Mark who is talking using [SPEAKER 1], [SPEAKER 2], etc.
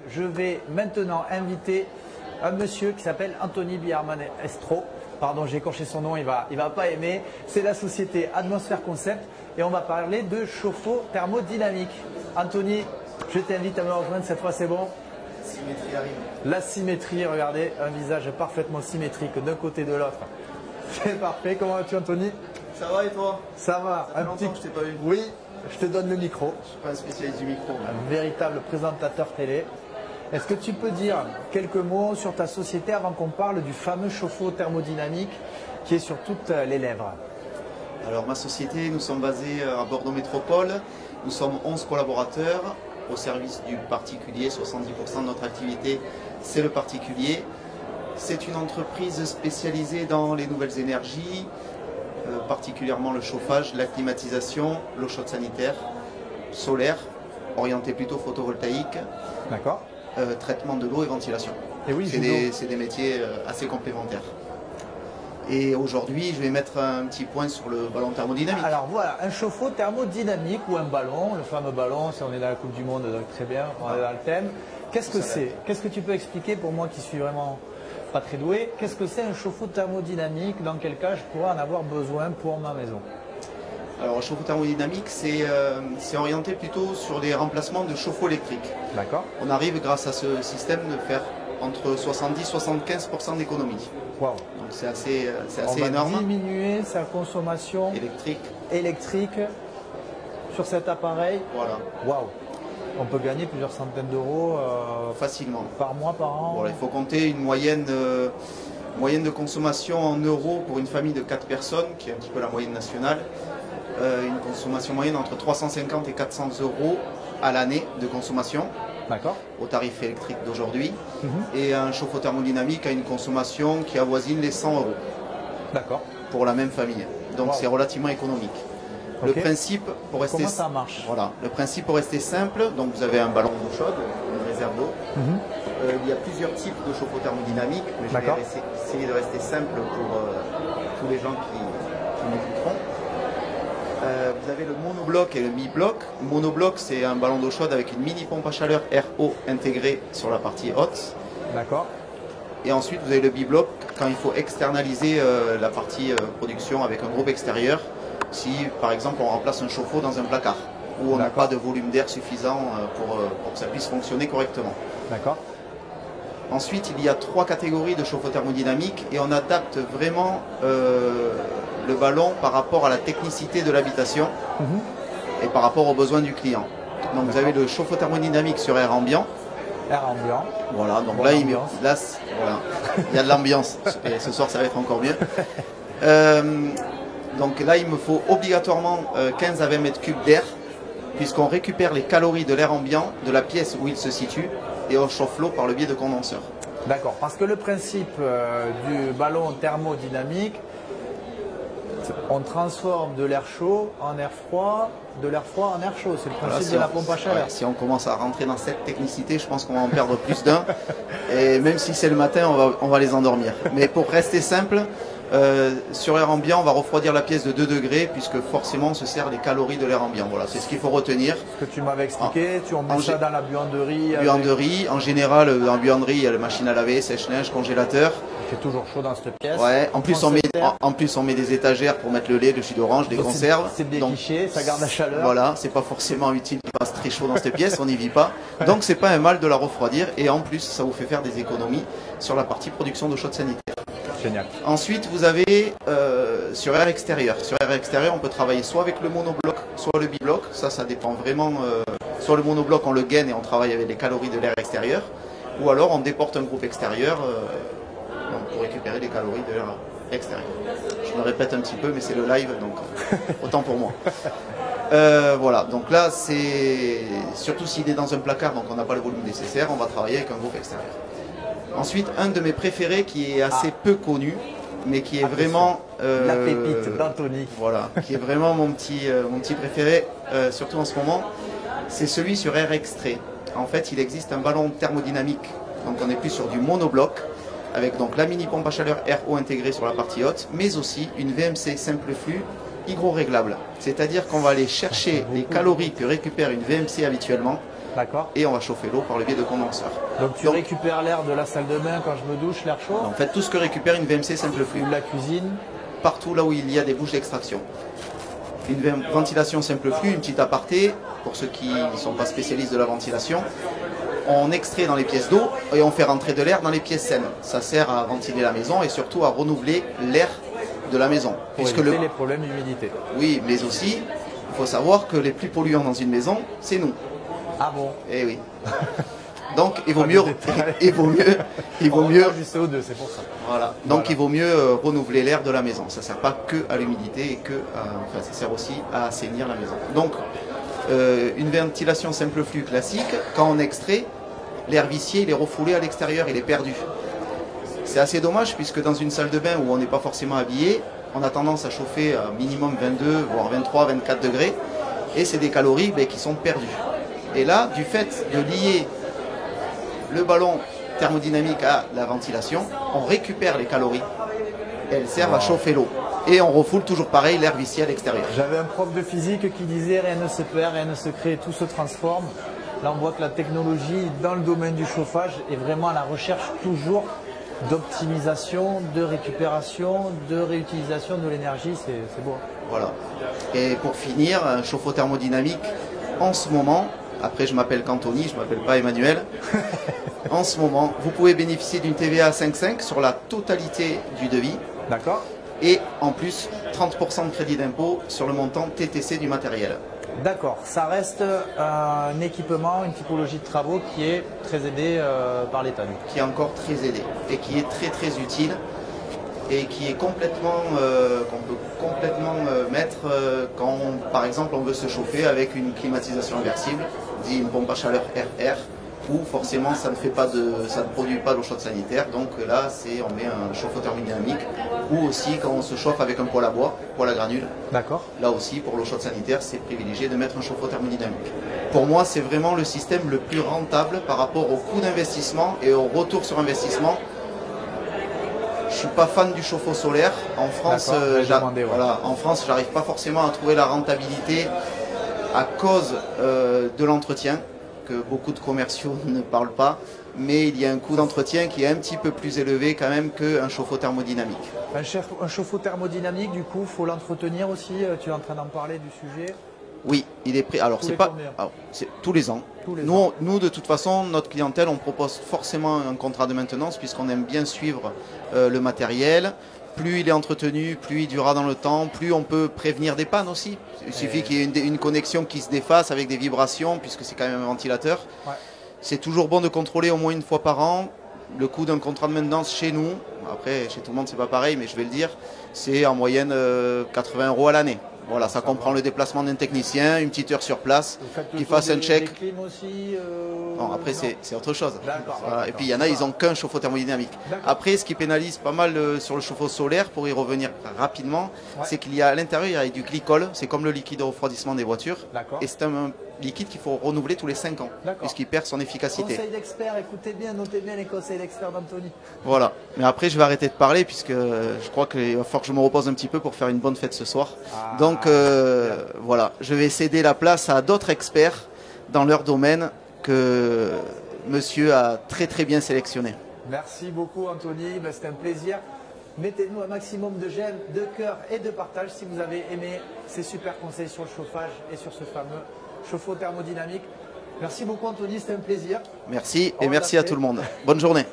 [SPEAKER 1] Je vais maintenant inviter un monsieur qui s'appelle Anthony Bierman Estro. Pardon, j'ai écorché son nom, il va pas aimer. C'est la société Atmosphère Concept et on va parler de chauffe-eau thermodynamique. Anthony, je t'invite à me rejoindre, cette fois c'est bon.
[SPEAKER 2] Symétrie arrive.
[SPEAKER 1] La symétrie, regardez, un visage parfaitement symétrique d'un côté de l'autre. C'est parfait. Comment vas-tu, Anthony?
[SPEAKER 2] Ça va et toi?
[SPEAKER 1] Ça va.
[SPEAKER 2] Ça fait longtemps que je t'ai pas vu.
[SPEAKER 1] Oui, je te donne le micro.
[SPEAKER 2] Je suis pas un spécialiste du micro.
[SPEAKER 1] Un véritable présentateur télé. Est-ce que tu peux dire quelques mots sur ta société avant qu'on parle du fameux chauffe-eau thermodynamique qui est sur toutes les lèvres?
[SPEAKER 2] Alors ma société, nous sommes basés à Bordeaux Métropole. Nous sommes 11 collaborateurs au service du particulier. 70% de notre activité, c'est le particulier. C'est une entreprise spécialisée dans les nouvelles énergies, particulièrement le chauffage, la climatisation, l'eau chaude sanitaire, solaire, orientée plutôt photovoltaïque.
[SPEAKER 1] D'accord.
[SPEAKER 2] Traitement de l'eau et ventilation.
[SPEAKER 1] Et oui,
[SPEAKER 2] c'est des métiers assez complémentaires. Et aujourd'hui, je vais mettre un petit point sur le ballon thermodynamique.
[SPEAKER 1] Alors voilà, un chauffe-eau thermodynamique ou un ballon, le fameux ballon, si on est dans la Coupe du Monde, donc très bien, on est dans le thème. Qu'est-ce que c'est? Qu'est-ce que tu peux expliquer pour moi qui suis vraiment pas très doué? Qu'est-ce que c'est un chauffe-eau thermodynamique? Dans quel cas je pourrais en avoir besoin pour ma maison?
[SPEAKER 2] Alors, le chauffe-eau thermodynamique, c'est orienté plutôt sur des remplacements de chauffe-eau électrique.
[SPEAKER 1] D'accord.
[SPEAKER 2] On arrive, grâce à ce système, de faire entre 70 et 75% d'économie.
[SPEAKER 1] Wow.
[SPEAKER 2] Donc, c'est assez
[SPEAKER 1] on
[SPEAKER 2] énorme.
[SPEAKER 1] va diminuer sa consommation électrique sur cet appareil.
[SPEAKER 2] Voilà.
[SPEAKER 1] Waouh. On peut gagner plusieurs centaines d'euros
[SPEAKER 2] facilement.
[SPEAKER 1] Par mois, par an.
[SPEAKER 2] Voilà, il faut compter une moyenne de consommation en euros pour une famille de 4 personnes, qui est un petit peu la moyenne nationale. Une consommation moyenne entre 350 et 400 euros à l'année de consommation.
[SPEAKER 1] D'accord.
[SPEAKER 2] Au tarif électrique d'aujourd'hui. Et un chauffe-eau thermodynamique a une consommation qui avoisine les 100 euros.
[SPEAKER 1] D'accord.
[SPEAKER 2] Pour la même famille. Donc c'est relativement économique.
[SPEAKER 1] Okay.
[SPEAKER 2] Le principe pour rester.
[SPEAKER 1] Comment ça marche?
[SPEAKER 2] Voilà. Le principe pour rester simple, donc vous avez un ballon d'eau chaude, une réserve d'eau. Il y a plusieurs types de chauffe-eau thermodynamique, mais je vais essayer de rester simple pour tous les gens qui m'écouteront. Vous avez le monobloc et le mi-bloc. Monobloc, c'est un ballon d'eau chaude avec une mini pompe à chaleur RO intégrée sur la partie haute.
[SPEAKER 1] D'accord.
[SPEAKER 2] Et ensuite, vous avez le bi-bloc quand il faut externaliser la partie production avec un groupe extérieur. Si, par exemple, on remplace un chauffe-eau dans un placard où on n'a pas de volume d'air suffisant pour que ça puisse fonctionner correctement.
[SPEAKER 1] D'accord.
[SPEAKER 2] Ensuite, il y a 3 catégories de chauffe-eau thermodynamique et on adapte vraiment le ballon par rapport à la technicité de l'habitation et par rapport aux besoins du client. Donc vous avez le chauffe-eau thermodynamique sur air ambiant.
[SPEAKER 1] Air ambiant.
[SPEAKER 2] Voilà, donc là, il y a de l'ambiance. Et ce soir, ça va être encore mieux. Donc là, il me faut obligatoirement 15 à 20 mètres cubes d'air, puisqu'on récupère les calories de l'air ambiant de la pièce où il se situe et on chauffe l'eau par le biais de condenseurs.
[SPEAKER 1] D'accord, parce que le principe du ballon thermodynamique, on transforme de l'air chaud en air froid, de l'air froid en air chaud. C'est le principe de la pompe à chaleur.
[SPEAKER 2] Si on commence à rentrer dans cette technicité, je pense qu'on va en perdre plus d'un. Et même si c'est le matin, on va les endormir. Mais pour rester simple, sur l'air ambiant, on va refroidir la pièce de 2 degrés puisque forcément on se sert les calories de l'air ambiant. Voilà, c'est ce qu'il faut retenir.
[SPEAKER 1] Ce que tu m'avais expliqué, tu mets ça dans la buanderie.
[SPEAKER 2] Buanderie, en général, dans la buanderie, il y a la machine à laver, sèche-linge, congélateur.
[SPEAKER 1] Il fait toujours chaud dans cette pièce.
[SPEAKER 2] Ouais, en plus on met des étagères pour mettre le lait, le jus d'orange, des conserves.
[SPEAKER 1] C'est bien cliché, ça garde la chaleur.
[SPEAKER 2] Voilà, c'est pas forcément utile qu'il fasse très chaud dans cette pièce, on n'y vit pas. Donc c'est pas un mal de la refroidir et en plus ça vous fait faire des économies sur la partie production d'eau chaude sanitaire.
[SPEAKER 1] Génial.
[SPEAKER 2] Ensuite vous avez sur air extérieur. Sur air extérieur on peut travailler soit avec le monobloc, soit le bibloc. Ça dépend vraiment. Soit le monobloc on le gaine et on travaille avec les calories de l'air extérieur. Ou alors on déporte un groupe extérieur pour récupérer les calories de l'air extérieur. Je me répète un petit peu mais c'est le live donc autant pour moi. Voilà, donc là c'est surtout s'il est dans un placard donc on n'a pas le volume nécessaire, on va travailler avec un groupe extérieur. Ensuite, un de mes préférés qui est assez peu connu, mais qui est vraiment
[SPEAKER 1] la pépite d'Anthony.
[SPEAKER 2] Voilà, qui est vraiment mon petit préféré, surtout en ce moment, c'est celui sur air extrait. En fait, il existe un ballon thermodynamique, donc on n'est plus sur du monobloc, avec donc la mini pompe à chaleur RO intégrée sur la partie haute, mais aussi une VMC simple flux hydro-réglable. C'est-à-dire qu'on va aller chercher les calories que récupère une VMC habituellement
[SPEAKER 1] D'accord.
[SPEAKER 2] et on va chauffer l'eau par le biais de condenseurs.
[SPEAKER 1] Donc tu récupères l'air de la salle de bain quand je me douche, l'air chaud?
[SPEAKER 2] En fait, tout ce que récupère une VMC simple flux.
[SPEAKER 1] Ou de la cuisine?
[SPEAKER 2] Partout là où il y a des bouches d'extraction. Une ventilation simple flux, une petite aparté, pour ceux qui ne sont pas spécialistes de la ventilation. On extrait dans les pièces d'eau et on fait rentrer de l'air dans les pièces saines. Ça sert à ventiler la maison et surtout à renouveler l'air de la maison.
[SPEAKER 1] Pour éviter les problèmes d'humidité.
[SPEAKER 2] Oui, mais aussi, il faut savoir que les plus polluants dans une maison, c'est nous.
[SPEAKER 1] Ah bon?
[SPEAKER 2] Eh oui. Donc il vaut mieux, du
[SPEAKER 1] CO2, c'est pour ça.
[SPEAKER 2] Voilà. Donc il vaut mieux renouveler l'air de la maison. Ça ne sert pas que à l'humidité et enfin, ça sert aussi à assainir la maison. Donc une ventilation simple flux classique, quand on extrait, l'air vicié il est refoulé à l'extérieur, il est perdu. C'est assez dommage puisque dans une salle de bain où on n'est pas forcément habillé, on a tendance à chauffer à minimum 22, voire 23, 24 degrés et c'est des calories qui sont perdues. Et là, du fait de lier le ballon thermodynamique à la ventilation, on récupère les calories et elles servent à chauffer l'eau. Et on refoule toujours pareil l'air vicié à l'extérieur.
[SPEAKER 1] J'avais un prof de physique qui disait rien ne se perd, rien ne se crée, tout se transforme. Là on voit que la technologie dans le domaine du chauffage est vraiment à la recherche toujours d'optimisation, de récupération, de réutilisation de l'énergie, c'est beau.
[SPEAKER 2] Voilà. Et pour finir, un chauffe-eau thermodynamique en ce moment, après je m'appelle qu'Anthony, je ne m'appelle pas Emmanuel. En ce moment, vous pouvez bénéficier d'une TVA à 5,5 sur la totalité du devis.
[SPEAKER 1] D'accord.
[SPEAKER 2] Et en plus, 30% de crédit d'impôt sur le montant TTC du matériel.
[SPEAKER 1] D'accord, ça reste un équipement, une typologie de travaux qui est très aidé par l'État.
[SPEAKER 2] Qui est encore très aidé et qui est très très utile et qui est complètement, qu'on peut complètement mettre quand par exemple on veut se chauffer avec une climatisation inversible, dit une pompe à chaleur RR, où forcément ça ne produit pas d'eau chaude sanitaire, donc là on met un chauffe-eau thermodynamique, ou aussi quand on se chauffe avec un poêle à bois, poêle à granules.
[SPEAKER 1] D'accord.
[SPEAKER 2] Là aussi pour l'eau chaude sanitaire c'est privilégié de mettre un chauffe-eau thermodynamique. Pour moi c'est vraiment le système le plus rentable par rapport au coût d'investissement et au retour sur investissement. Je suis pas fan du chauffe-eau solaire. En France, en France, j'arrive pas forcément à trouver la rentabilité à cause de l'entretien, que beaucoup de commerciaux ne parlent pas. Mais il y a un coût d'entretien qui est un petit peu plus élevé quand même qu'un chauffe-eau thermodynamique.
[SPEAKER 1] Un chauffe-eau thermodynamique, du coup, il faut l'entretenir aussi. Tu es en train d'en parler du sujet.
[SPEAKER 2] Oui, il est pris. Alors, c'est tous les ans. Nous, de toute façon, notre clientèle, on propose forcément un contrat de maintenance puisqu'on aime bien suivre le matériel. Plus il est entretenu, plus il durera dans le temps, plus on peut prévenir des pannes aussi. Il suffit qu'il y ait une connexion qui se défasse avec des vibrations puisque c'est quand même un ventilateur. Ouais. C'est toujours bon de contrôler au moins une fois par an. Le coût d'un contrat de maintenance chez nous, après chez tout le monde c'est pas pareil, mais je vais le dire, c'est en moyenne 80 € à l'année. Voilà, ça comprend le déplacement d'un technicien, une petite heure sur place, qui fasse un check.
[SPEAKER 1] Aussi,
[SPEAKER 2] non, après c'est autre chose.
[SPEAKER 1] Voilà.
[SPEAKER 2] Et puis il y en a, ils n'ont qu'un chauffe-eau thermodynamique. Après, ce qui pénalise pas mal sur le chauffe-eau solaire, pour y revenir rapidement, c'est qu'il y a à l'intérieur, il y a du glycol, c'est comme le liquide de refroidissement des voitures. Et c'est un liquide qu'il faut renouveler tous les 5 ans, puisqu'il perd son efficacité.
[SPEAKER 1] Conseil d'expert, écoutez bien, notez bien les conseils d'expert d'Anthony.
[SPEAKER 2] Voilà, mais après je vais arrêter de parler, puisque je crois qu'il va falloir que je me repose un petit peu pour faire une bonne fête ce soir. Donc voilà, je vais céder la place à d'autres experts dans leur domaine que monsieur a très très bien sélectionné.
[SPEAKER 1] Merci beaucoup Anthony, c'était un plaisir. Mettez-nous un maximum de j'aime, de cœur et de partage si vous avez aimé ces super conseils sur le chauffage et sur ce fameux chauffe-eau thermodynamique. Merci beaucoup Anthony, c'était un plaisir.
[SPEAKER 2] Merci et merci à tout le monde. Bonne journée.